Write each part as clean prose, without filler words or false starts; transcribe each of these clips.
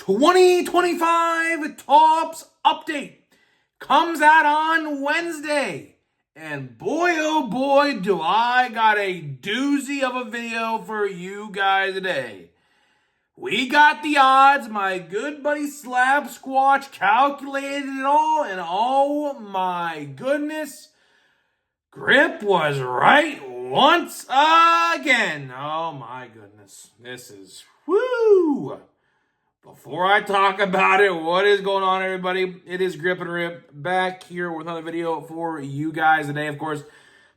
2025 Topps Update comes out on Wednesday. And boy, oh boy, do I got a doozy of a video for you guys today. We got the odds. My good buddy Slab Squatch calculated it all. And oh my goodness, Grip was right once again. Oh my goodness. This is, whoo. Before I talk about it, what is going on, everybody? It is Grip and Rip back here with another video for you guys today. Of course,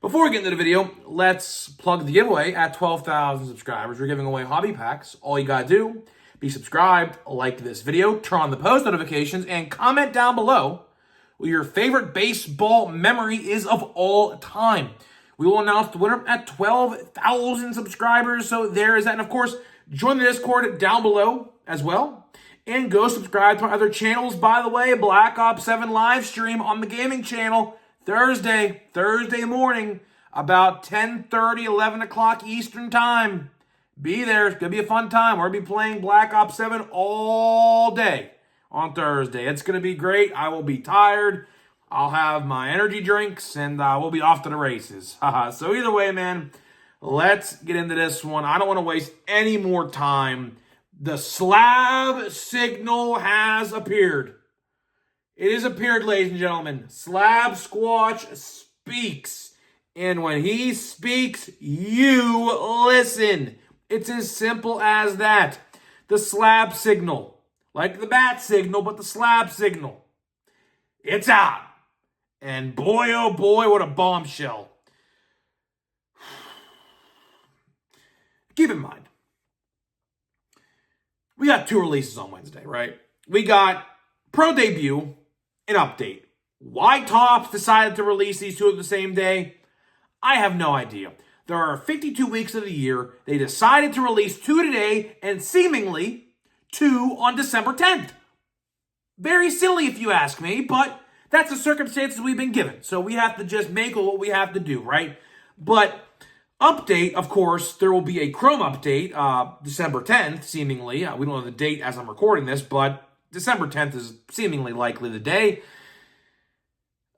before we get into the video, let's plug the giveaway at 12,000 subscribers. We're giving away hobby packs. All you got to do, be subscribed, like this video, turn on the post notifications, and comment down below what your favorite baseball memory is of all time. We will announce the winner at 12,000 subscribers. So there is that. And of course, join the Discord down below as well. And go subscribe to my other channels. By the way, Black Ops 7 live stream on the gaming channel Thursday morning, about 10:30, 11 o'clock Eastern time. Be there. It's going to be a fun time. We're going to be playing Black Ops 7 all day on Thursday. It's going to be great. I will be tired. I'll have my energy drinks, and we'll be off to the races. So either way, man, let's get into this one. I don't want to waste any more time. The Slab signal has appeared. It has appeared, ladies and gentlemen. Slab Squatch speaks. And when he speaks, you listen. It's as simple as that. The Slab signal. Like the bat signal, but the Slab signal. It's out. And boy, oh boy, what a bombshell. Keep in mind, we got two releases on Wednesday, right? We got Pro Debut and Update. Why Topps decided to release these two on the same day, I have no idea. There are 52 weeks of the year. They decided to release two today and seemingly two on December 10th. Very silly if you ask me, but that's the circumstances we've been given. So we have to just make what we have to do, right? But Update, of course, there will be a Chrome update December 10th, seemingly. We don't know the date as I'm recording this, but December 10th is seemingly likely the day.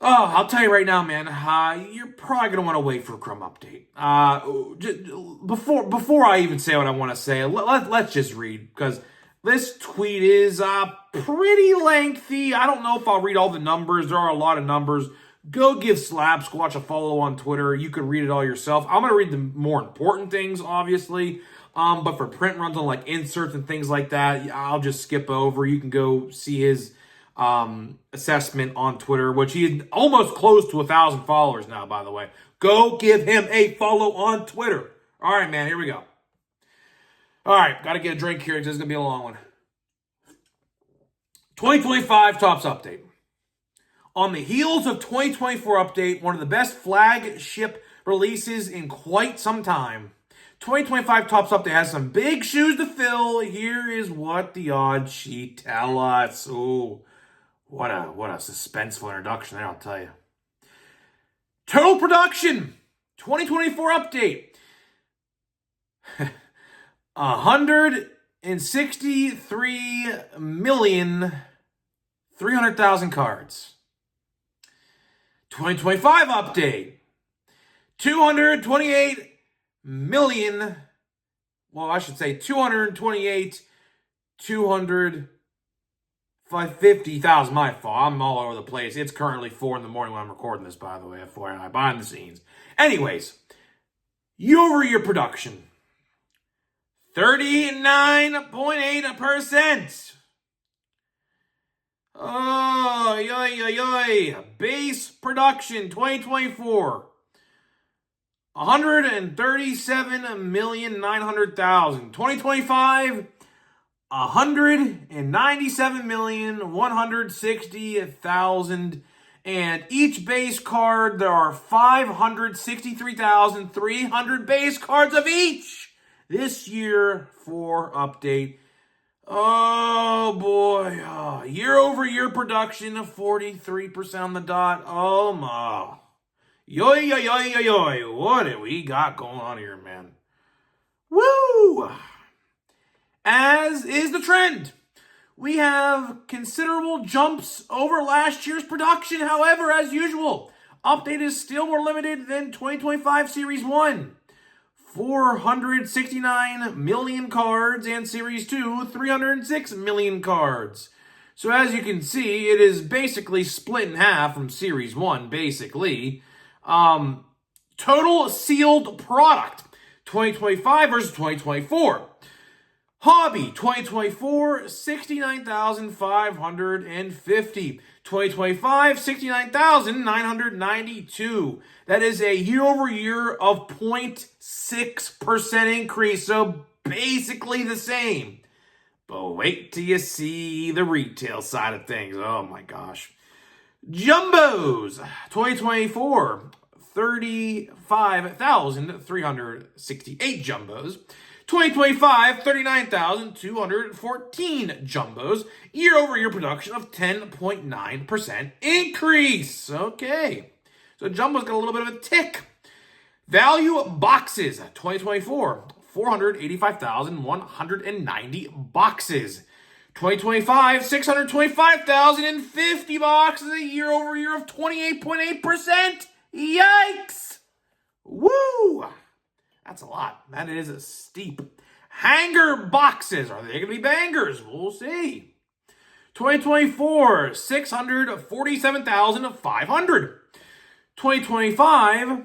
Oh, I'll tell you right now, man, you're probably going to want to wait for a Chrome update. Before I even say what I want to say, let's just read, because this tweet is pretty lengthy. I don't know if I'll read all the numbers. There are a lot of numbers. Go give Slab Squatch a follow on Twitter. You can read it all yourself. I'm going to read the more important things, obviously. But for print runs on like inserts and things like that, I'll just skip over. You can go see his assessment on Twitter, which he's almost close to 1,000 followers now, by the way. Go give him a follow on Twitter. All right, man, here we go. All right, got to get a drink here because this is going to be a long one. 2025 Topps Update. On the heels of 2024 Update, one of the best flagship releases in quite some time, 2025 Topps Update has some big shoes to fill. Here is what the odds sheet tell us. Oh, what a suspenseful introduction there, I'll tell you. Total production, 2024 Update. 163,300,000 cards. 2025 Update. 228 million. Well, I should say 250,000. My fault. I'm all over the place. It's currently 4 in the morning when I'm recording this, by the way. FYI, behind the scenes. Anyways, year-over-year production. 39.8%. Oh, yoy. Base production 2024. 137,900,000. 2025. 197,160,000. And each base card, there are 563,300 base cards of each this year for Update. Oh, boy. Oh, year-over-year production of 43% on the dot. Oh, my. Yoy. What do we got going on here, man? Woo! As is the trend. we have considerable jumps over last year's production. However, as usual, update is still more limited than 2025 Series 1. 469 million cards, and Series 2, 306 million cards. So as you can see, it is basically split in half from Series 1, basically. Total sealed product, 2025 versus 2024. Hobby, 2024, 69,550. 2025, 69,992. That is a year-over-year of 0.6% increase, so basically the same. But wait till you see the retail side of things. Oh my gosh. Jumbos, 2024, 35,368 jumbos. 2025, 39,214 jumbos. Year-over-year production of 10.9% increase. Okay. So jumbos got a little bit of a tick. Value boxes, 2024, 485,190 boxes. 2025, 625,050 boxes, a year-over-year of 28.8%. Yikes! Woo! That's a lot. That is a steep. Hanger boxes. Are they going to be bangers? We'll see. 2024, 647,500. 2025,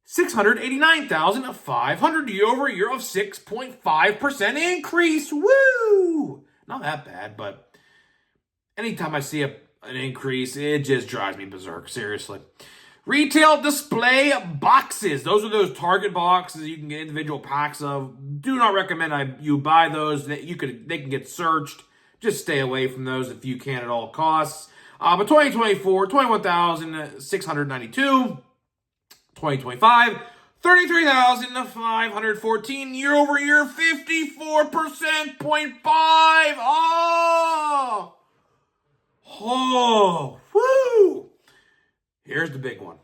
689,500. Year-over-year of 6.5% increase. Woo! Not that bad, but anytime I see an increase, it just drives me berserk. Seriously. Retail display boxes. Those are those Target boxes you can get individual packs of. Do not recommend you buy those. They can get searched. Just stay away from those if you can at all costs. But 2024, 21,692. 2025, 33,514. Year over year, 54.5%. Oh, woo! Here's the big one.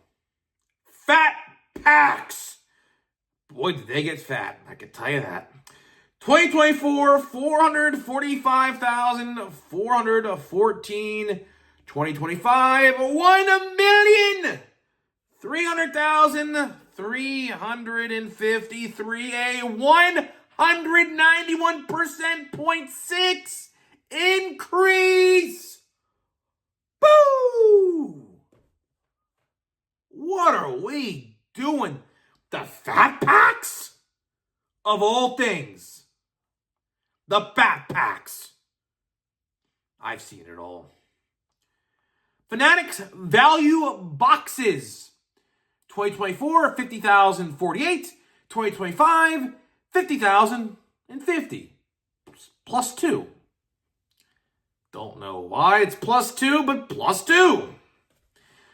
Fat packs. Boy, did they get fat. I can tell you that. 2024, 445,414. 2025, 1,300,353. A 191.6% increase. Boo! What are we doing? The fat packs? Of all things. The fat packs. I've seen it all. Fanatics value boxes. 2024, 50,048. 2025, 50,050. Plus 2. Don't know why it's plus 2, but plus 2.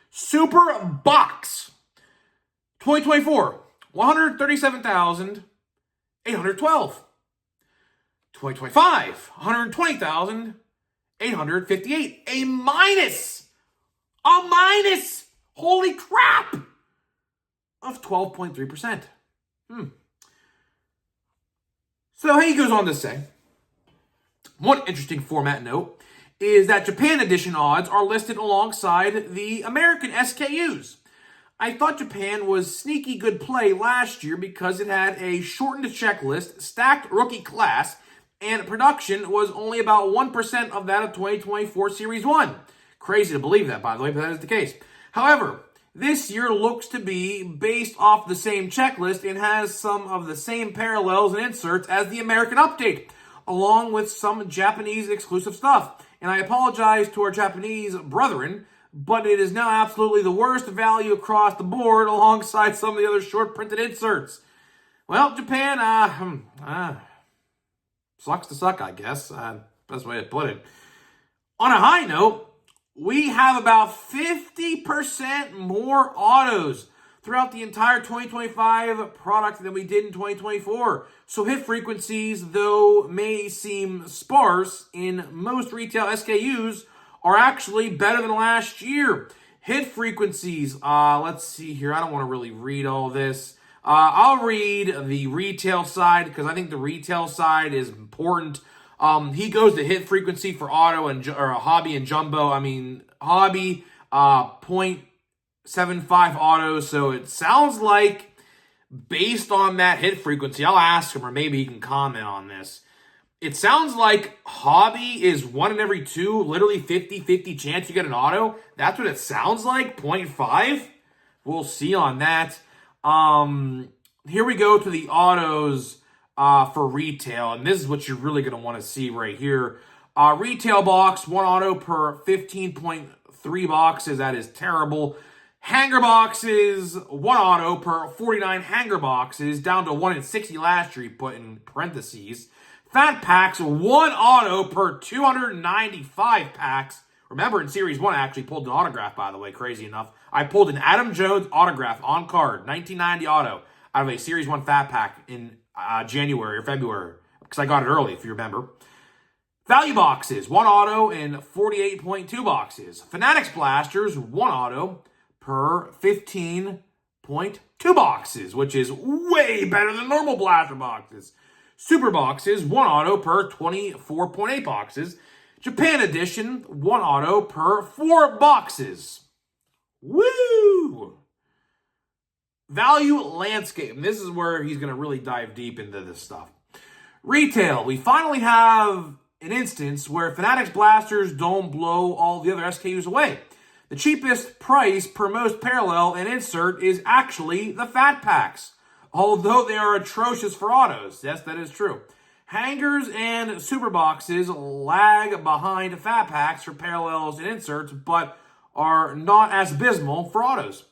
Super Box. 2024, 137,812. 2025, 120,858. A minus. Holy crap. Of 12.3%. So he goes on to say, one interesting format note is that Japan Edition odds are listed alongside the American SKUs. I thought Japan was sneaky good play last year because it had a shortened checklist, stacked rookie class, and production was only about 1% of that of 2024 Series 1. Crazy to believe that, by the way, but that is the case. However, this year looks to be based off the same checklist and has some of the same parallels and inserts as the American update, along with some Japanese exclusive stuff. And I apologize to our Japanese brethren, but it is now absolutely the worst value across the board alongside some of the other short printed inserts. Well, Japan, sucks to suck, I guess. Best way to put it. On a high note, we have about 50% more autos throughout the entire 2025 product than we did in 2024. So hit frequencies, though may seem sparse in most retail SKUs, are actually better than last year. Hit frequencies, let's see here. I don't want to really read all this. I'll read the retail side because I think the retail side is important. He goes to hit frequency for auto and or hobby and jumbo. I mean, hobby 0.75 auto. So it sounds like based on that hit frequency, I'll ask him or maybe he can comment on this. It sounds like hobby is 1 in every 2, literally 50-50 chance you get an auto. That's what it sounds like, 0.5. We'll see on that. Here we go to the autos for retail, and this is what you're really going to want to see right here. Retail box, 1 auto per 15.3 boxes. That is terrible. Hanger boxes, 1 auto per 49 hanger boxes, down to 1 in 60 last year, he put in parentheses. Fat packs, 1 auto per 295 packs. Remember, in Series 1, I actually pulled an autograph, by the way, crazy enough. I pulled an Adam Jones autograph on card, 1990 auto, out of a Series 1 fat pack in January or February, because I got it early, if you remember. Value boxes, 1 auto in 48.2 boxes. Fanatics blasters, 1 auto per 15.2 boxes, which is way better than normal blaster boxes. Super boxes, 1 auto per 24.8 boxes. Japan edition, 1 auto per 4 boxes. Woo! Value landscape. And this is where he's going to really dive deep into this stuff. Retail. We finally have an instance where Fanatics blasters don't blow all the other SKUs away. The cheapest price per most parallel and insert is actually the fat packs, although they are atrocious for autos. Yes, that is true. Hangers and super boxes lag behind fat packs for parallels and inserts, but are not as abysmal for autos.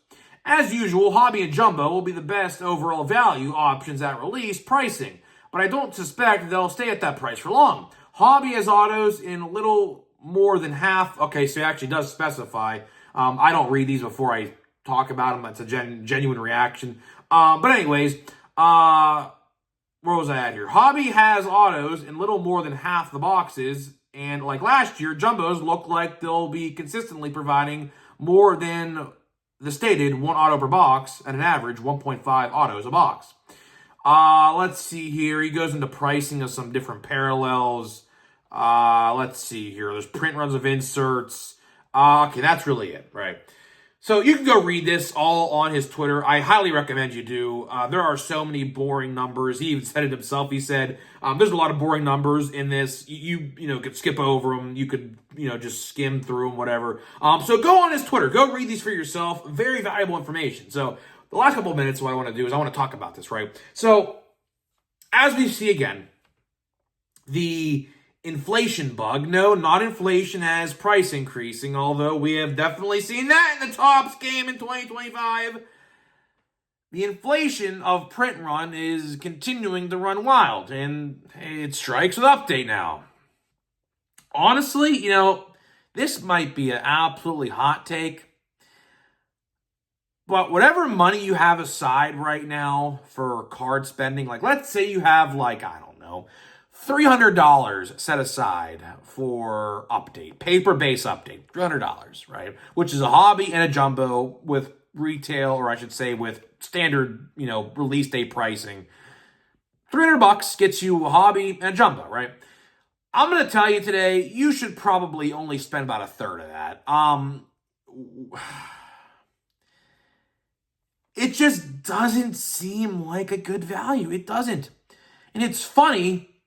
As usual, hobby and jumbo will be the best overall value options at release pricing, but I don't suspect they'll stay at that price for long. Hobby has autos in little more than half. Okay, so it actually does specify. I don't read these before I talk about them. That's a genuine reaction. But anyways, where was I at here? Hobby has autos in little more than half the boxes. And like last year, jumbos look like they'll be consistently providing more than the stated 1 auto per box at an average 1.5 autos a box. Let's see here. He goes into pricing of some different parallels. Let's see here. There's print runs of inserts. Okay, that's really it, right? So you can go read this all on his Twitter. I highly recommend you do. There are so many boring numbers. He even said it himself. He said, there's a lot of boring numbers in this. You could skip over them. You could, just skim through them, whatever. So go on his Twitter. Go read these for yourself. Very valuable information. So the last couple of minutes, what I want to do is I want to talk about this, right? So as we see again, the inflation bug. No, not inflation as price increasing, although we have definitely seen that in the Topps game in 2025. The inflation of print run is continuing to run wild, and it strikes with update now. Honestly, this might be an absolutely hot take, but whatever money you have aside right now for card spending, like let's say you have $300 set aside for update, paper-based update, $300, right? Which is a hobby and a jumbo with retail, or I should say with standard, release date pricing. $300 gets you a hobby and a jumbo, right? I'm going to tell you today, you should probably only spend about a third of that. It just doesn't seem like a good value. It doesn't. And it's funny,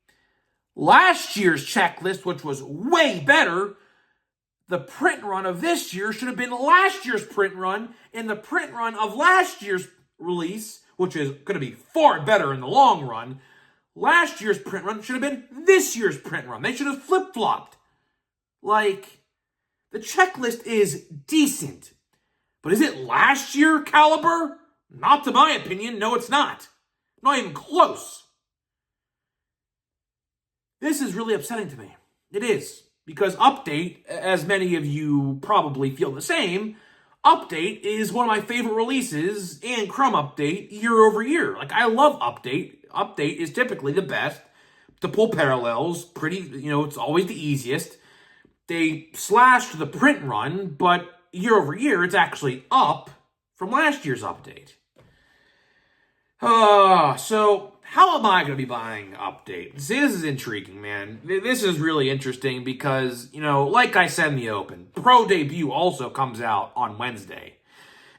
last year's checklist, which was way better, the print run of this year should have been last year's print run, and the print run of last year's release, which is going to be far better in the long run, last year's print run should have been this year's print run. They should have flip-flopped. The checklist is decent. But is it last year caliber? Not to my opinion. No, it's not. Not even close. This is really upsetting to me. It is. Because Update, as many of you probably feel the same, Update is one of my favorite releases, and Chrome Update year over year. I love Update. Update is typically the best to pull parallels. It's always the easiest. They slashed the print run, but year over year, it's actually up from last year's Update. So how am I going to be buying Update? See, this is intriguing, man. This is really interesting because, like I said in the open, Pro Debut also comes out on Wednesday.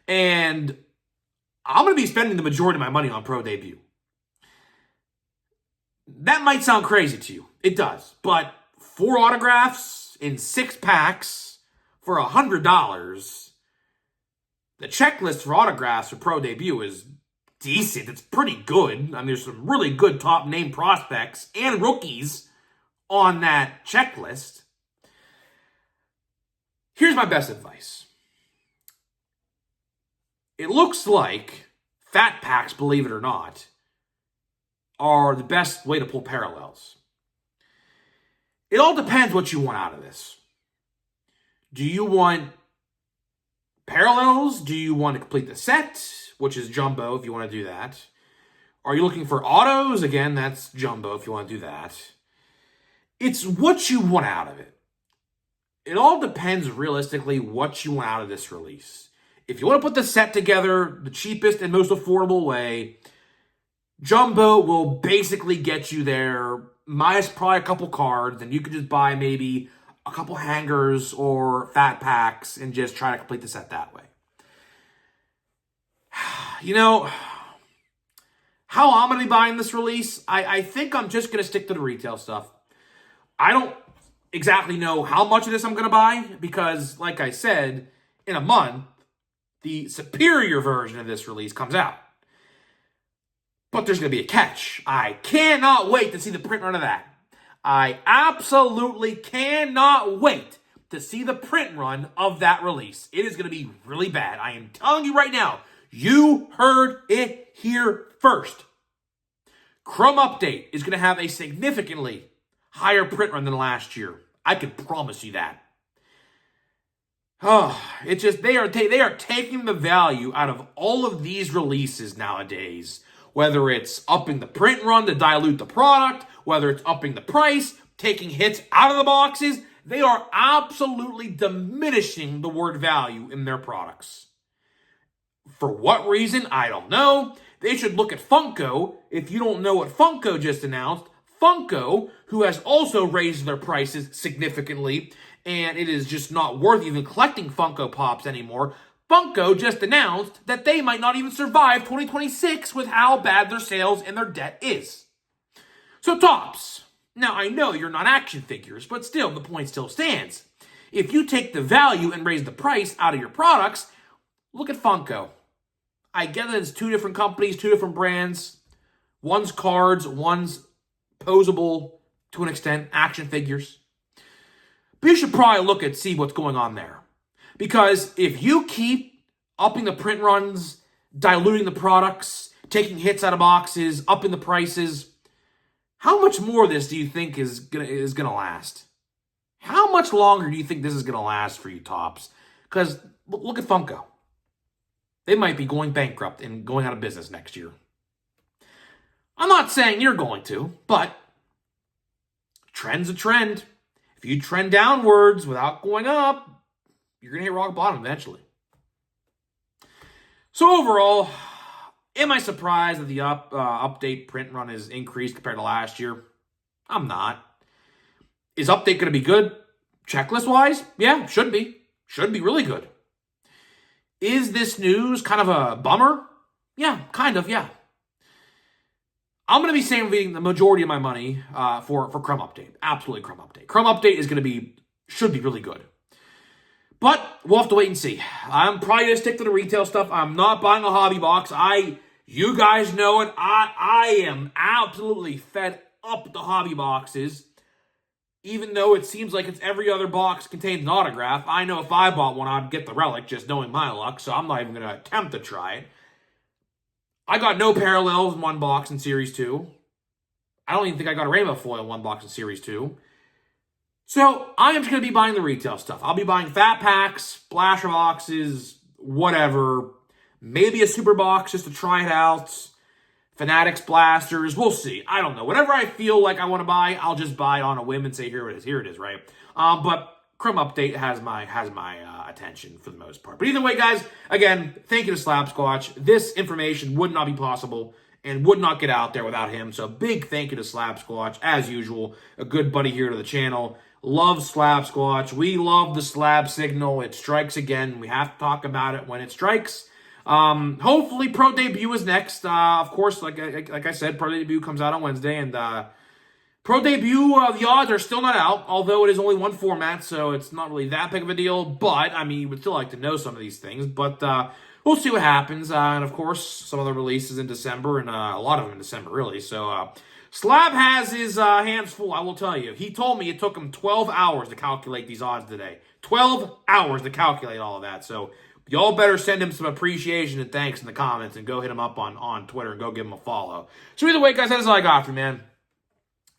And I'm going to be spending the majority of my money on Pro Debut. That might sound crazy to you. It does. But 4 autographs in 6 packs for $100. The checklist for autographs for Pro Debut is decent. It's pretty good. I mean, there's some really good top name prospects and rookies on that checklist. Here's my best advice. It looks like fat packs, believe it or not, are the best way to pull parallels. It all depends what you want out of this. Do you want parallels? Do you want to complete the set, which is jumbo if you want to do that? Are you looking for autos? Again, that's jumbo if you want to do that. It's what you want out of it. It all depends realistically what you want out of this release. If you want to put the set together the cheapest and most affordable way, jumbo will basically get you there, minus probably a couple cards, and you could just buy maybe a couple hangers or fat packs and just try to complete the set that way. How I'm going to be buying this release, I think I'm just going to stick to the retail stuff. I don't exactly know how much of this I'm going to buy because, like I said, in a month, the superior version of this release comes out. But there's going to be a catch. I cannot wait to see the print run of that. I absolutely cannot wait to see the print run of that release. It is going to be really bad. I am telling you right now, you heard it here first. Chrome Update is going to have a significantly higher print run than last year. I can promise you that. Oh, it's just they are taking the value out of all of these releases nowadays. Whether it's upping the print run to dilute the product, whether it's upping the price, taking hits out of the boxes, they are absolutely diminishing the word value in their products. For what reason? I don't know. They should look at Funko. If you don't know what Funko just announced, Funko, who has also raised their prices significantly, and it is just not worth even collecting Funko Pops anymore. Funko just announced that they might not even survive 2026 with how bad their sales and their debt is. So Topps, now I know you're not action figures, but still, the point still stands. If you take the value and raise the price out of your products, look at Funko. I get that it's 2 different companies, 2 different brands. One's cards, one's posable, to an extent, action figures. But you should probably see what's going on there. Because if you keep upping the print runs, diluting the products, taking hits out of boxes, upping the prices, how much more of this do you think is gonna last? How much longer do you think this is gonna last for you, Topps? Because look at Funko. They might be going bankrupt and going out of business next year. I'm not saying you're going to, but trend's a trend. If you trend downwards without going up, you're going to hit rock bottom eventually. So overall, am I surprised that the update print run is increased compared to last year? I'm not. Is update going to be good? Checklist-wise? Yeah, should be. Should be really good. Is this news kind of a bummer? Yeah, kind of, yeah. I'm going to be saving the majority of my money for Chrome Update. Absolutely Chrome Update. Chrome Update should be really good. But we'll have to wait and see. I'm probably going to stick to the retail stuff. I'm not buying a hobby box. You guys know it. I am absolutely fed up with the hobby boxes. Even though it seems like it's every other box contains an autograph, I know if I bought one, I'd get the relic, just knowing my luck, so I'm not even going to attempt to try it. I got no parallels in one box in Series 2. I don't even think I got a rainbow foil in one box in Series 2. So, I am just going to be buying the retail stuff. I'll be buying fat packs, splasher boxes, whatever. Maybe a super box just to try it out. Fanatics blasters, we'll see. I don't know. Whatever I feel like I want to buy, I'll just buy it on a whim and say, here it is, right? But Chrome Update has my attention for the most part. But either way, guys, again, thank you to Slapsquatch. This information would not be possible and would not get out there without him. So big thank you to Slab Squatch, as usual. A good buddy here to the channel. Love Slab Squatch. We love the slab signal. It strikes again. We have to talk about it when it strikes. Hopefully Pro Debut is next. Of course, like I said, Pro Debut comes out on Wednesday, and Pro Debut, the odds are still not out, although it is only one format, so it's not really that big of a deal. But, I mean, you would still like to know some of these things. But we'll see what happens. And, of course, some other releases in December, and a lot of them in December, really. So, Slab has his hands full, I will tell you. He told me it took him 12 hours to calculate these odds today. 12 hours to calculate all of that. So, y'all better send him some appreciation and thanks in the comments, and go hit him up on Twitter and go give him a follow. So, either way, guys, that's all I got for you, man.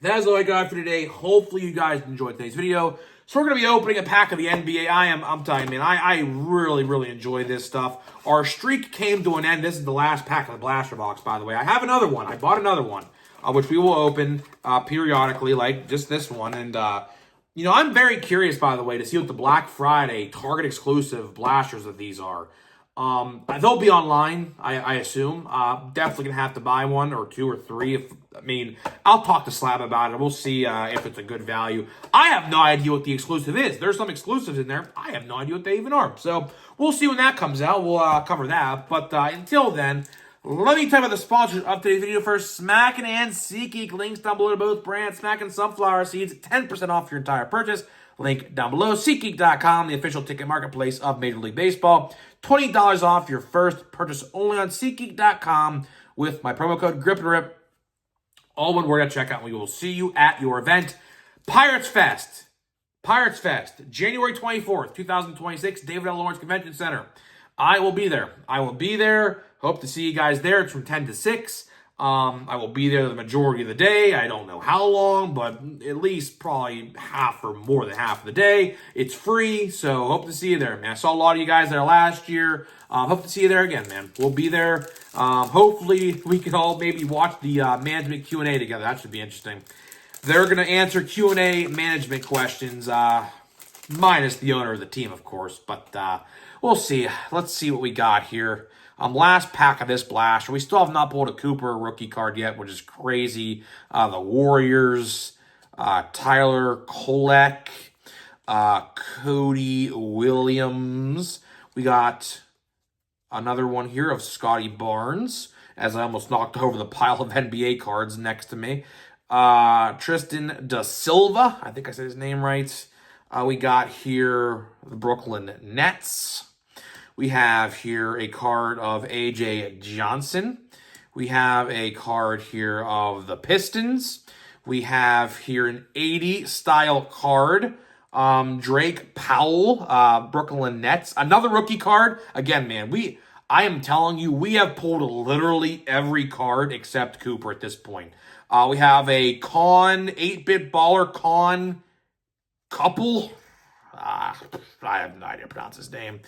That is all I got for today. Hopefully you guys enjoyed today's video. So we're going to be opening a pack of the NBA. I'm telling you, man, I really, really enjoy this stuff. Our streak came to an end. This is the last pack of the Blaster Box, by the way. I have another one. I bought another one, which we will open periodically, like just this one. And, you know, I'm very curious, by the way, to see what the Black Friday Target exclusive blasters of these are. They'll be online, I assume. Definitely going to have to buy one or two or three. I'll talk to Slab about it. We'll see if it's a good value. I have no idea what the exclusive is. There's some exclusives in there. I have no idea what they even are. So we'll see when that comes out. We'll cover that. But until then, let me tell you about the sponsors of today's video first. Smackin' and SeatGeek. Links down below to both brands. Smackin' Sunflower Seeds, 10% off your entire purchase. Link down below. SeatGeek.com, the official ticket marketplace of Major League Baseball. $20 off your first purchase only on SeatGeek.com with my promo code GRIPANDRIP. All one word at checkout. We will see you at your event. Pirates Fest, January 24th, 2026, David L. Lawrence Convention Center. I will be there. Hope to see you guys there. It's from 10 to 6. I will be there the majority of the day. I don't know how long, but at least probably half or more than half of the day. It's free, so hope to see you there, man. I saw a lot of you guys there last year. Hope to see you there again, man. We'll be there. Hopefully, we can all maybe watch the management Q&A together. That should be interesting. They're going to answer Q&A management questions, minus the owner of the team, of course. But we'll see. Let's see what we got here. Last pack of this blaster. We still have not pulled a Cooper rookie card yet, which is crazy. The Warriors, Tyler Kolek, Cody Williams. We got another one here of Scotty Barnes, as I almost knocked over the pile of NBA cards next to me. Tristan Da Silva. I think I said his name right. We got here the Brooklyn Nets. We have here a card of A.J. Johnson. We have a card here of the Pistons. We have here an 80 style card. Drake Powell, Brooklyn Nets. Another rookie card. Again, man, I am telling you, we have pulled literally every card except Cooper at this point. We have a Con, 8-bit baller Con Couple. I have no idea how to pronounce his name.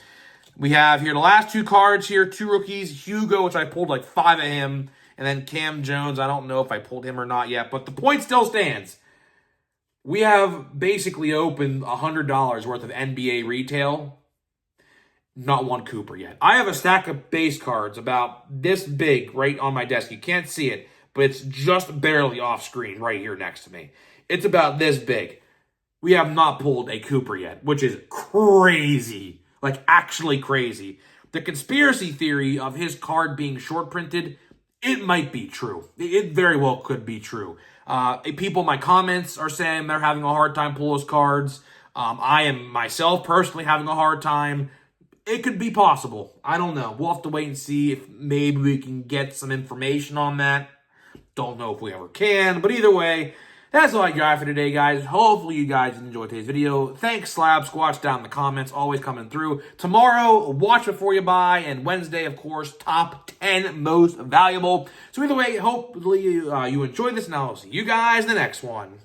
We have here the last two cards here, two rookies. Hugo, which I pulled like 5 of him. And then Cam Jones, I don't know if I pulled him or not yet. But the point still stands. We have basically opened $100 worth of NBA retail. Not one Cooper yet. I have a stack of base cards about this big right on my desk. You can't see it, but it's just barely off screen right here next to me. It's about this big. We have not pulled a Cooper yet, which is crazy. Like, actually crazy. The conspiracy theory of his card being short printed, it might be true. It very well could be true. People in my comments are saying they're having a hard time pulling those cards. I am myself personally having a hard time. It could be possible. I don't know. We'll have to wait and see if maybe we can get some information on that. Don't know if we ever can. But either way, that's all I got for today, guys. Hopefully you guys enjoyed today's video. Thanks, Slab Squatch, down in the comments. Always coming through. Tomorrow, watch before you buy. And Wednesday, of course, top 10 most valuable. So either way, hopefully you enjoyed this. And I'll see you guys in the next one.